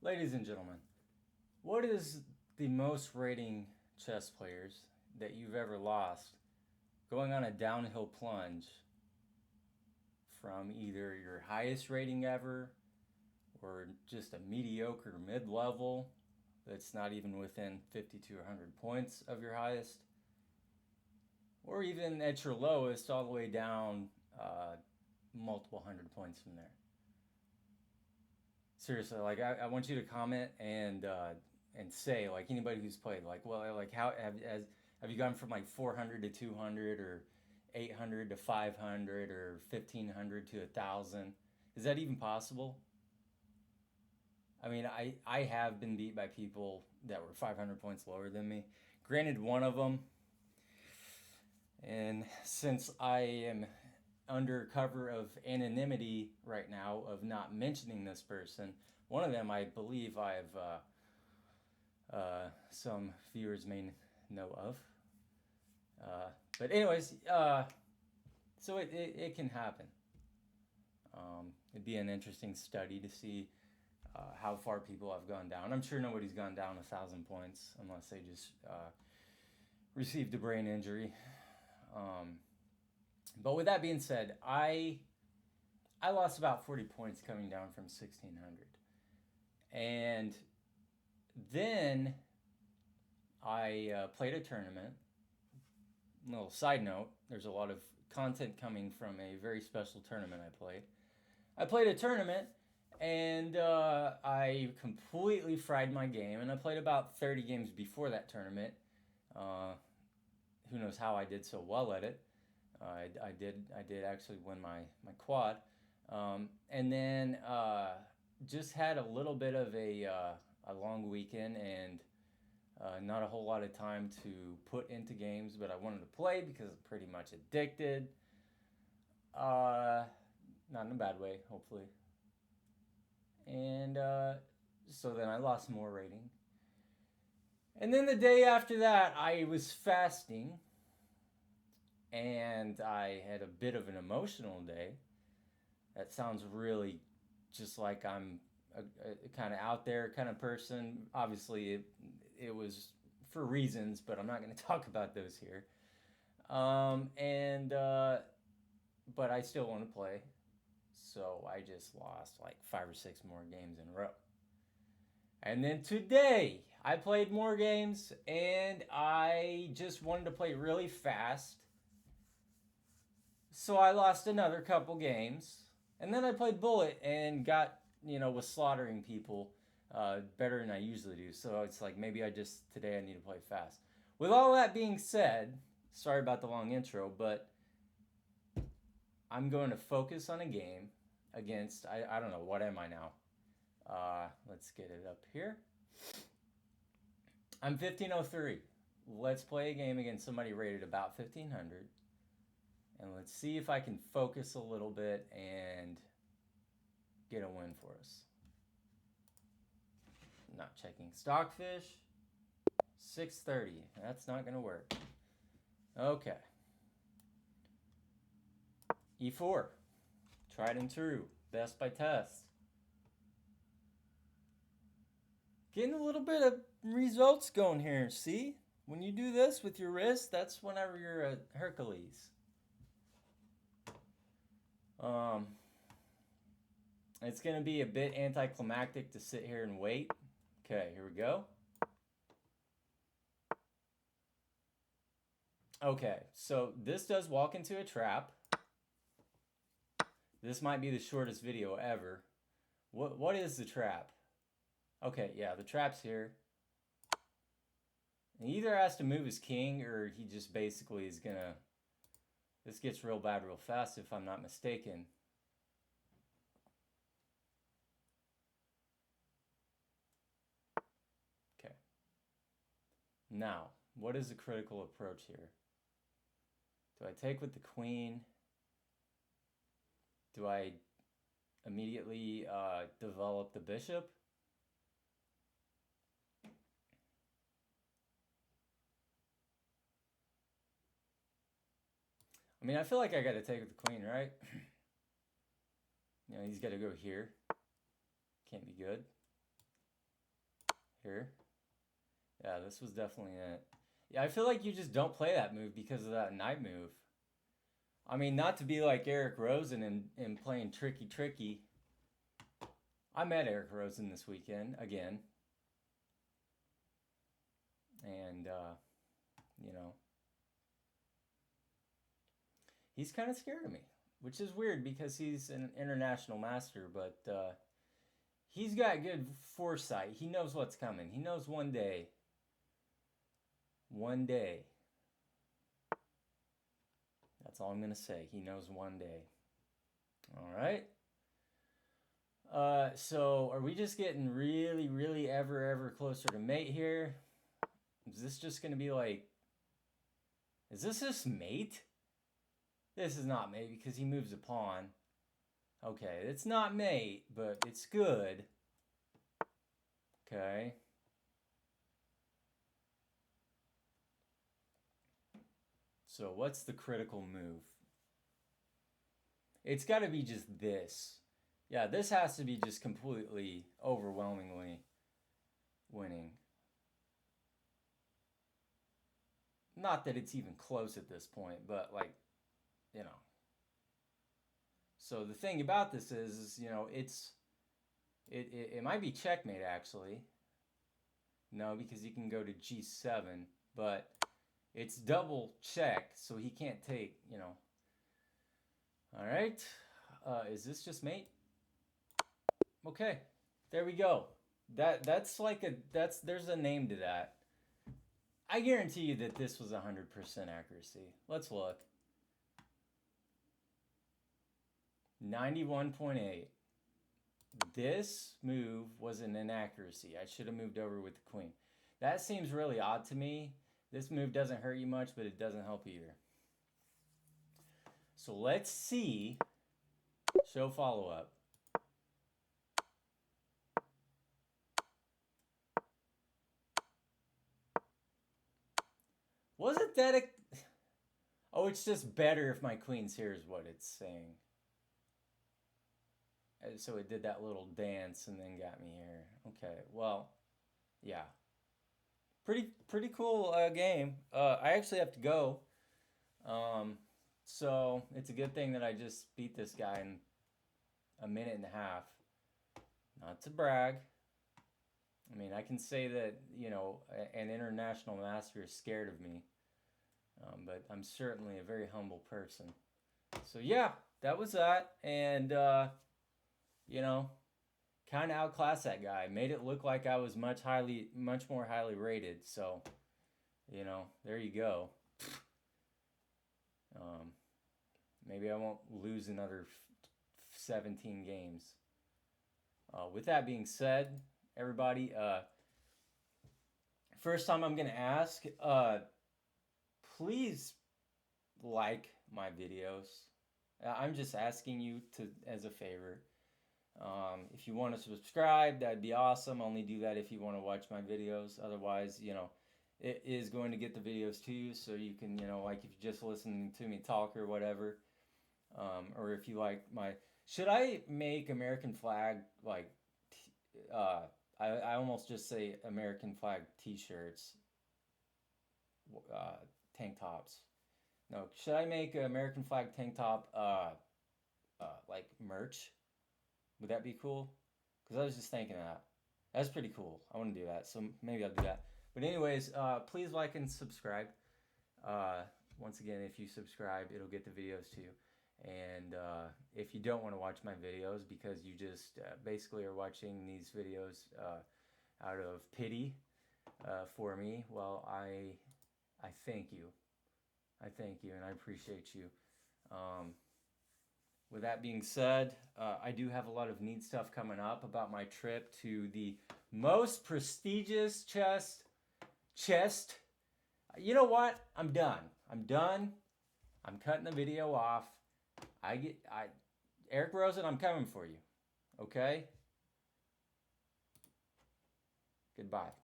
Ladies and gentlemen, what is the most rating chess players that you've ever lost going on a downhill plunge from either your highest rating ever or just a mediocre mid level that's not even within 50 to 100 points of your highest, or even at your lowest, all the way down multiple hundred points from there? Seriously, like I want you to comment and say, like, anybody who's played, like, well, like, have you gone from like 400 to 200 or 800 to 500 or 1500 to 1,000? Is that even possible? I mean, I have been beat by people that were 500 points lower than me. Granted, one of them, and since I am under cover of anonymity right now, of not mentioning this person, one of them I believe some viewers may know of. But anyways, so it can happen. It'd be an interesting study to see how far people have gone down. I'm sure nobody's gone down 1,000 points unless they just received a brain injury. But with that being said, I lost about 40 points coming down from 1,600, and then I played a tournament. Little side note: there's a lot of content coming from a very special tournament I played. I played a tournament and I completely fried my game. And I played about 30 games before that tournament. Uh, who knows how I did so well at it? I did actually win my quad, and then just had a little bit of a long weekend and not a whole lot of time to put into games, but I wanted to play because I'm pretty much addicted. Uh, Not in a bad way, hopefully. And so then I lost more rating. And then the day after that, I was fasting and I had a bit of an emotional day. That sounds really just like I'm a kind of out there kind of person. Obviously, it was for reasons, but I'm not going to talk about those here. And But I still want to play, so I just lost like 5 or 6 more games in a row. And then today, I played more games, and I just wanted to play really fast. So I lost another couple games. And then I played Bullet and was slaughtering people better than I usually do. So it's like maybe today I need to play fast. With all that being said, sorry about the long intro, but I'm going to focus on a game against, I don't know, what am I now? Let's get it up here. I'm 1503. Let's play a game against somebody rated about 1,500. And let's see if I can focus a little bit and get a win for us. Not checking Stockfish. 630. That's not going to work. Okay. E4. Tried and true. Best by test. Getting a little bit of results going here. See? When you do this with your wrist, that's whenever you're a Hercules. It's going to be a bit anticlimactic to sit here and wait. Okay, here we go. Okay, so this does walk into a trap. This might be the shortest video ever. What is the trap? Okay, yeah, the trap's here. He either has to move his king or he just basically is gonna... This gets real bad real fast if I'm not mistaken. Okay. Now, what is the critical approach here? Do I take with the queen? Do I immediately develop the bishop? I mean, I feel like I got to take with the queen, right? He's got to go here. Can't be good. Here. Yeah, this was definitely it. Yeah, I feel like you just don't play that move because of that knight move. I mean, not to be like Eric Rosen and playing tricky tricky. I met Eric Rosen this weekend again. And, you know, he's kind of scared of me, which is weird because he's an international master, but he's got good foresight. He knows what's coming. He knows one day. That's all I'm going to say. He knows one day. All right. So are we just getting really, really ever closer to mate here? Is this just going to be like... Is this just mate? This is not mate because he moves a pawn. Okay, it's not mate, but it's good. Okay. So what's the critical move? It's got to be just this. Yeah, this has to be just completely, overwhelmingly winning. Not that it's even close at this point, but like, you know. So the thing about this is you know, it might be checkmate actually. No, because he can go to G7, but it's double check, so he can't take, you know. All right. Is this just mate? Okay. There we go. That's like there's a name to that. I guarantee you that this was 100% accuracy. Let's look. 91.8. This move was an inaccuracy. I should have moved over with the queen. That seems really odd to me. This move doesn't hurt you much, but it doesn't help either. So let's see. Show follow-up. Wasn't that a... Oh, it's just better if my queen's here is what it's saying. So it did that little dance and then got me here. Okay, well, yeah. Pretty cool game. I actually have to go. So it's a good thing that I just beat this guy in a minute and a half. Not to brag. I mean, I can say that, you know, an international master is scared of me. But I'm certainly a very humble person. So yeah, that was that. And, you know, kind of outclassed that guy. Made it look like I was much more highly rated. So, you know, there you go. Maybe I won't lose another 17 games. With that being said, everybody, first time I'm going to ask, please like my videos. I'm just asking you to as a favor. If you want to subscribe, that'd be awesome. Only do that if you want to watch my videos. Otherwise, you know, it is going to get the videos to you, so you can, you know, like if you're just listening to me talk or whatever, or if you like my... Should I make American flag, like, I almost just say American flag t-shirts, tank tops. No, should I make an American flag tank top, like merch? Would that be cool? Because I was just thinking that. That's pretty cool. I want to do that, so maybe I'll do that. But anyways, please like and subscribe. Once again, if you subscribe, it'll get the videos to you. And if you don't want to watch my videos because you just basically are watching these videos out of pity for me, well, I thank you. I thank you, and I appreciate you. With that being said, I do have a lot of neat stuff coming up about my trip to the most prestigious chest. You know what? I'm done. I'm cutting the video off. Eric Rosen, I'm coming for you. Okay? Goodbye.